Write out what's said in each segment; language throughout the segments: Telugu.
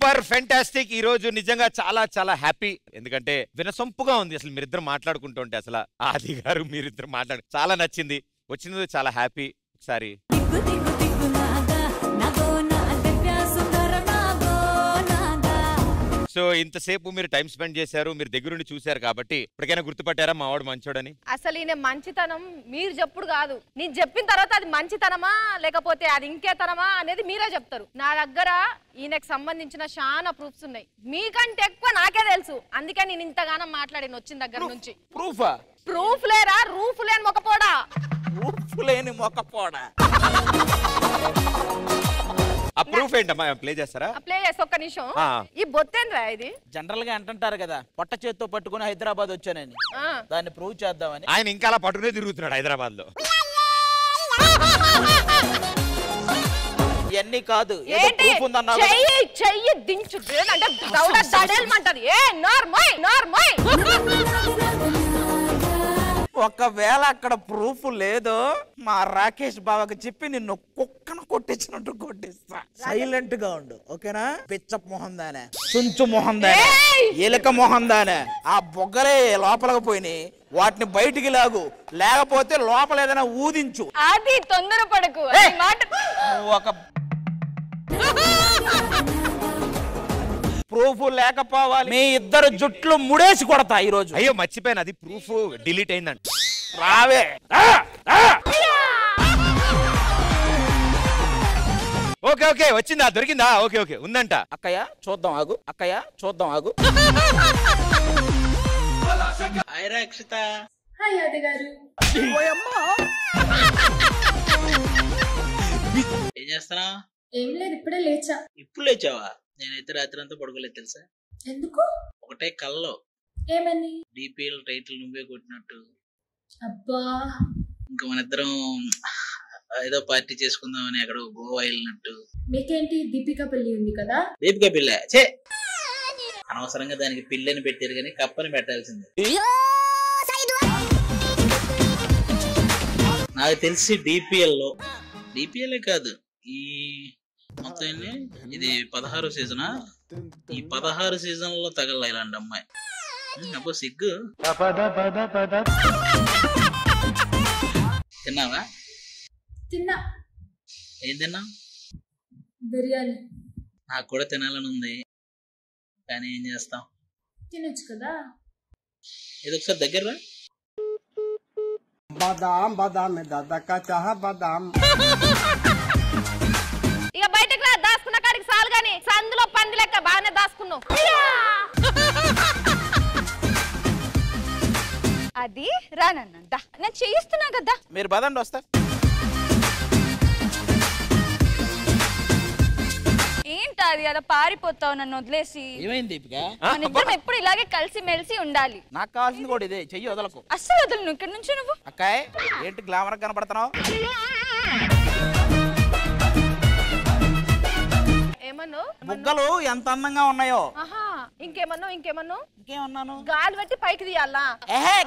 Super fantastic. ఈ రోజు నిజంగా చాలా చాలా హ్యాపీ, ఎందుకంటే వినసొంపుగా ఉంది అసలు మీరిద్దరు మాట్లాడుకుంటుంటే. అసలు ఆది గారు మీరిద్దరు మాట్లాడు చాలా నచ్చింది. వచ్చినందుకు చాలా హ్యాపీ. ఒకసారి సో ఇంతసేపు మీరు టైం స్పెండ్ చేశారు, మీరు దగ్గరుండి చూశారు కాబట్టి ఇప్పటికైనా గుర్తుపట్టారా మా వాడు మంచోడని? అసలు ఈయన మంచితనం మీరు చెప్పుడు కాదు, నేను చెప్పిన తర్వాత అది మంచితనమా లేకపోతే అది ఇంకేతనమా అనేది మీరే చెప్తారు. నా దగ్గర ఈయనకు సంబంధించిన చాలా ప్రూఫ్స్ ఉన్నాయి, మీకంటే ఎక్కువ నాకే తెలుసు. అందుకే నేను ఇంతగానం మాట్లాడిన వచ్చిన దగ్గర నుంచి. ప్రూఫా? ప్రూఫ్ లేరా, రూఫ్ లేని మొక్కపోడా. రూఫ్ లేని మొక్కపోడా. ఆ ప్రూఫ్ ఏంటమ్మా, ప్లే చేస్తారా? ప్లే చేసి ఒక్క నిమిషం. ఈ బొత్తేంద్రా ఇది? జనరల్ గా అంటుంటారు కదా, పొట్ట చేత్తో పట్టుకుని హైదరాబాద్ వచ్చానని, దాన్ని ప్రూవ్ చేద్దామని. ఆయన ఇంకా అలా పట్టుకునే తిరుగుతున్నాడు హైదరాబాద్ లో. ఇవన్నీ కాదు, చెయ్యి దించు అంటే నార్మల్. ఒకవేళ అక్కడ ప్రూఫ్ లేదో మా రాకేష్ బావకి చెప్పి నిన్ను కుక్కను కొట్టించినట్టు కొట్టిస్తా. సైలెంట్ గా ఉండు, ఓకేనా? పిచ్చప్ మొహం దానే, చుంచు మొహం దానే, ఎలుక మొహం దానే. ఆ బొగ్గలే లోపలికి పోయినాయి, వాటిని బయటికి లాగు, లేకపోతే లోపల ఏదైనా ఊదించు. అది తొందరపడకు. ఒక ప్రూఫ్ లేకపోవాలి. మీ ఇద్దరు జుట్లు ముడేసి కొడతా ఈ రోజు. అయ్యో మర్చిపోయాను, అది ప్రూఫ్ డిలీట్ అయిందంట. రావే. ఓకే ఓకే వచ్చిందా, దొరికిందా? ఓకే ఓకే ఉందంట. అక్కయ్య చూద్దాం ఆగు, అక్కయ్య చూద్దాం ఆగు. హాయ్ రక్షిత. హాయ్ ఆది గారు. ఏం చేస్తున్నా? ఏం లేదు, ఇప్పుడే లేచా. ఇప్పుడు లేచావా? నేనైతే రాత్రి అంతా పడుకోలేదు తెలుసా. ఎందుకు? ఒకటే కల్లో. ఏమని? డిపిఎల్ టైటిల్ నువ్వే కొట్టినట్టు. అబ్బా. ఇంకా మన ఇద్దరం ఏదో పార్టీ చేసుకుందామని అక్కడ గోవా వెళ్ళినట్టు. మీకేంటి, దీపికా పెళ్లి ఉంది కదా? దీపికా పిల్ల చే అనవసరంగా దానికి పిల్లని పెట్టారు కానీ కప్పని పెట్టాల్సింది. నాకు తెలిసి డిపిఎల్ కాదు, ఈ మొత్తం ఇది 16 సీజనా. ఈ 16 సీజన్ లో తగల ఇలాంటి అమ్మాయి. అబ్బో సిగ్గు. తిన్నావా? తిన్నా. ఏం తిన్నా? బిర్యానీ. నాకు కూడా తినాలని ఉంది, కానీ ఏం చేస్తాం, తినొచ్చు కదా. ఇది ఒకసారి దగ్గర రా. బాదాం బాదాం దాదా కా చాహ బాదాం. ఇక బయటకు రా, దాచుకున్న కాడికి చాలు గాని సందులో పంది లెక్క బాగానే దాచుకున్నావు. అది రానన్న నేను చేయిస్తున్నా కదా. మీరు పదండి వస్తా. ఏంటది అలా పారిపోతావు నన్ను వదిలేసి? ఏమైంది దీపిక? మన ఇద్దరం ఎప్పుడు ఇలాగే కలిసి మెలిసి ఉండాలి. నాకు కావాల్సింది కూడా ఇదే, చెయ్యి వదలకు. అస్సలు వదలు నువ్వు ఇక్కడ నుంచి. నువ్వు అక్కాయ్ ఏంటి గ్లామర్ కనపడుతున్నావు? ఏమన్నావు? బుగ్గలు ఎంత అందంగా ఉన్నాయో. ఇంకేమన్నావు? గాలి బట్టి పైకి తీయాలా?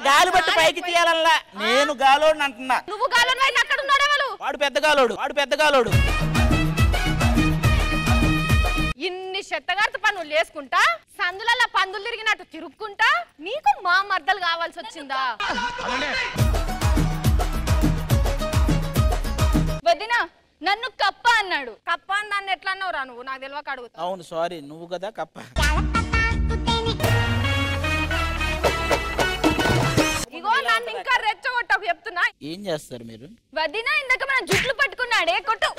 గాలి బట్టి పైకి తీయాలల్లా, నేను గాలోడు అంటున్నా. నువ్వు గాలోడు అయితే అక్కడ ఉన్నాడు వాడు పెద్ద గాలోడు. ఇన్ని చెత్తగారిత పనులు చేసుకుంటా, సందులలో పందులు తిరిగినట్టు తిరుక్కుంటా, నీకు మా మర్దలు కావాల్సి వచ్చిందా? వదినా నన్ను కప్ప అన్నాడు. కప్ప అని నన్ను ఎట్లా అన్నావు రా నువ్వు? నాకు తెలియక అడుగుతా. అవును సారీ, నువ్వు కదా కప్ప. ఇగో నన్ను ఇంకా రెచ్చగొట్టకు చెప్తున్నా. ఏం చేస్తారు మీరు? వదినా ఇందాక మన జుట్లు పట్టుకున్నాడే, కొట్టు.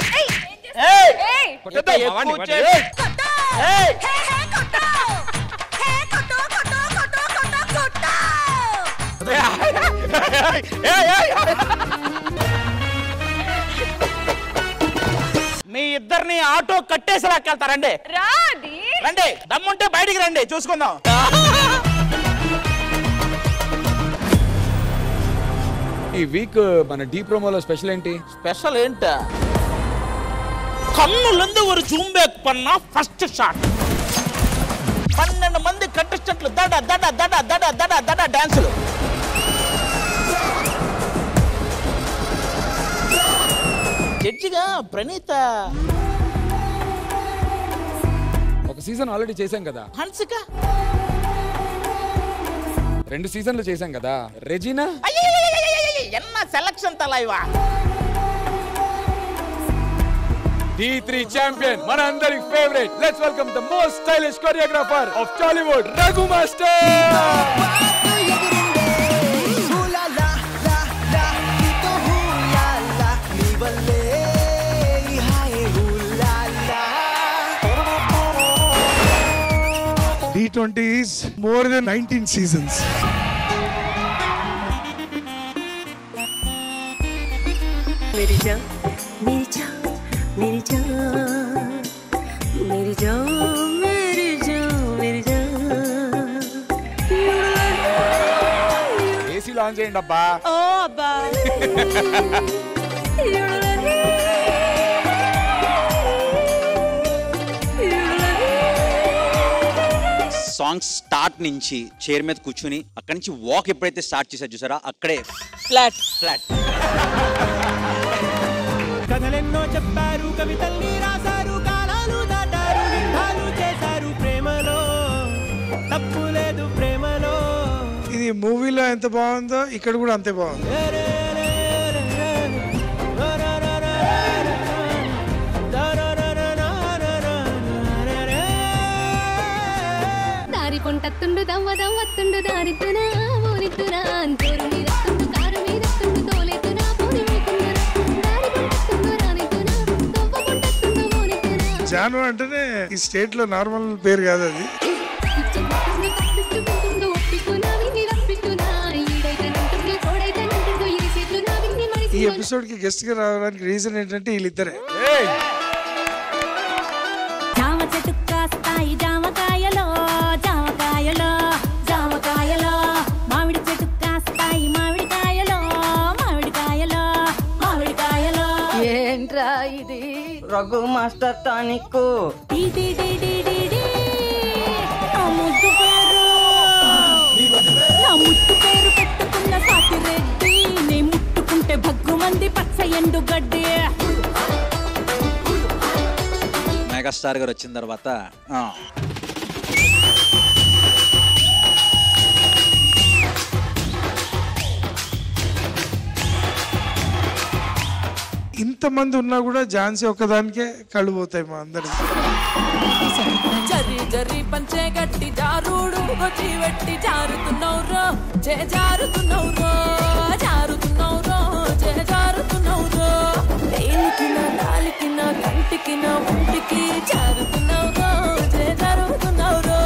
మీ ఇద్దరిని ఆటో కట్టేసి లాక్కెళ్తారండి. రండి, దమ్ముంటే బయటికి రండి, చూసుకుందాం. ఈ వీక్ మన డీ ప్రోమోలో స్పెషల్ ఏంటి? స్పెషల్ ఏంటా? కన్నులందు ఒక జూమ్ బ్యాక్ పన్నా ఫస్ట్ షాట్. 12 మంది కంటెస్టెంట్లు దడ దడ దడ దడ దడ దడ డాన్సులు. జడ్జిగా ప్రణీత. ఒక సీజన్ ఆల్రెడీ చేశాం కదా. హన్సిక 2 సీజన్లు చేశాం కదా. రెజీనా ఎన్న సెలక్షన్ తలైవా. D3 ఛాంపియన్ మన అందరి favourite. Let's welcome the most stylish choreographer of Tollywood, Raghu master. D20 is more than 19 seasons. मेरी जान मेरी जान मेरी जान मेरी जान मेरी जान मेरी जान. ఏసీ లాంచ్ చేయండి అబ్బా. ओ अब्बा సాంగ్స్ స్టార్ట్ నుంచి చైర్ మీద కూర్చుని అక్కడి నుంచి వాక్ ఎప్పుడైతే స్టార్ట్ చేశారు చూసారా, అక్కడే ఫ్లాట్ ఫ్లాట్. కథలెన్నో చెప్పారు, కవితల్ని రాశారు, కాలాలు దాటారు, యుద్ధాలు చేశారు, ప్రేమలో తప్పు లేదు ప్రేమలో. ఇది మూవీలో ఎంత బాగుందో ఇక్కడ కూడా అంతే బాగుంది. పొంటత్తుండు దవ్వ దవ్వత్తుండు దారితునా ఊరితునా అంతూరు మీరత్తుండు కారు మీరత్తుండు తోలేతునా పూరి మీకుండునా దారి పొంటత్తుండు రానితునా దవ్వ పొంటత్తుండు ఊరితునా. జాను అంటేనే ఈ స్టేట్ లో నార్మల్ పేరు కాదు అది. ఈ ఎపిసోడ్ కి గెస్ట్ గా రావడానికి రీజన్ ఏంటంటే వీళ్ళిద్దరే. జామ చెట్టు కాస్తాయి జామకాయలో జామకాయలో జామకాయలో, మామిడి చెట్టు కాస్తాయి మామిడికాయలో మామిడికాయలో మామిడికాయలో. ఏంట్రా ఇది? Raghu master tonic. నా ముట్టు పేరు పెట్టుకున్న సాటి రెడ్డి, నే ముట్టుకుంటే భగ్గు మంది పచ్చ ఎండు గడ్డి. మెగాస్టార్ గారు వచ్చిన తర్వాత ఇంతమంది ఉన్నా కూడా ఝాన్సీ ఒక్కదానికే కళ్ళు పోతాయి మా అందరికి. జరి జరి పంచే గట్టి జారుడు వచ్చి వెట్టి జారుతున్నౌరో జే జారుతున్నౌరో జారుతున్నౌరో జే జారుతున్నౌరో. దేనికిన నాలికిన కంటికిన ఒంటికి జారుతున్నౌరో జే జారుతున్నౌరో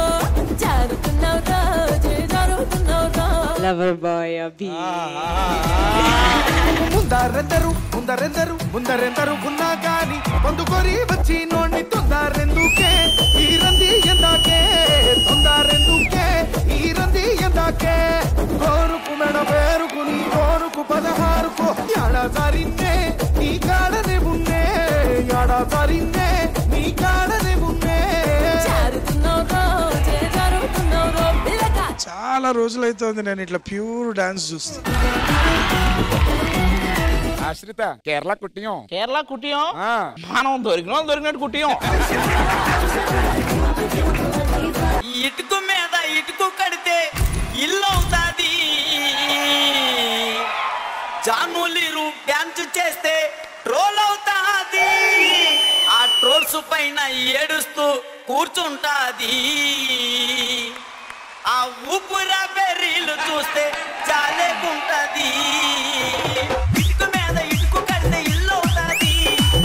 జారుతున్నౌరో జే జారుతున్నౌరో. లవర్ బాయ్ అభి. ముందరెందరు ఉన్నా గాని పొందుకొని వచ్చి నోడిని తొందరెందుకే ఈ రంది ఎందాకే తొందరెందుకే ఈ రంది ఎందాకే. కోరుకు మెడ పేరుకు నీ కోరుకు 16కు ఏడాసారిన్నే నీ కాడనే ఉన్నే ఏడాసారిన్నే నీ కాడనే ఉన్నే. చాలా రోజులైతోంది నేను ఇట్లా ప్యూర్ డాన్స్ చూస్తా. ఆశ్రిత కేరళ కుట్టియం. కేరళ కుట్టియం మనం దొరికినట్టు కుట్టియం. ఇటుకు మీద ఇటుకు కడితే ఇల్లు అవుతాది, జానులీరు డ్యాన్స్ చేస్తే ట్రోల్ అవుతాది, ఆ ట్రోల్స్ పైన ఏడుస్తూ కూర్చుంటాది, ఆ ఊపుర బెర్రీలు చూస్తే చాలేకుంటది. ఇటుకు మీద ఇటుకు కడితే ఇల్లు అవుతాది,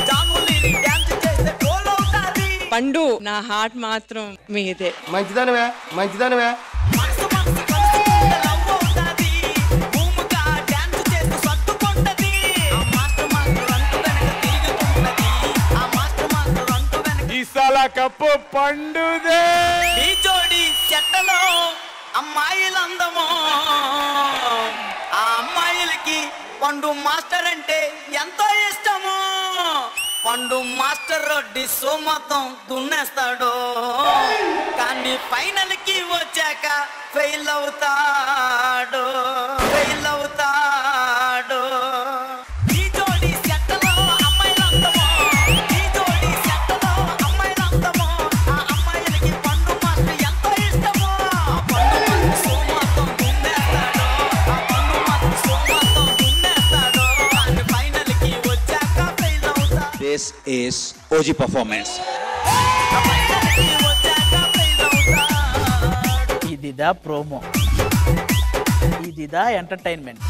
జానులీరు డ్యాన్స్ చేస్తే ట్రోల్ అవుతాది. పండు నా హార్ట్ మాత్రం మీదే. మంచిదానివే మంచిదానివే. ఈసాల కప్పు పండుదే. ఈ జోడి చెట్టలో అమ్మాయిలందమో, ఆ అమ్మాయిలకి పండు మాస్టర్ అంటే ఎంతో ఇష్టము. పండు మాస్టర్ డిస్సో మొత్తం దున్నేస్తాడు, కానీ ఫైనల్ కి వచ్చాక ఫెయిల్ అవుతాడు ఫెయిల్ అవుతాడు. ఈ జోడి చెట్టలో అమ్మాయిలందమో, ఈ జోడి చెట్టలో అమ్మాయిలందమో, ఆ అమ్మాయిలకి దిస్ ఈస్ ఓజీ పర్ఫార్మెన్స్. ఇదిదా ప్రోమో, ఇదిదా ఎంటర్టైన్మెంట్.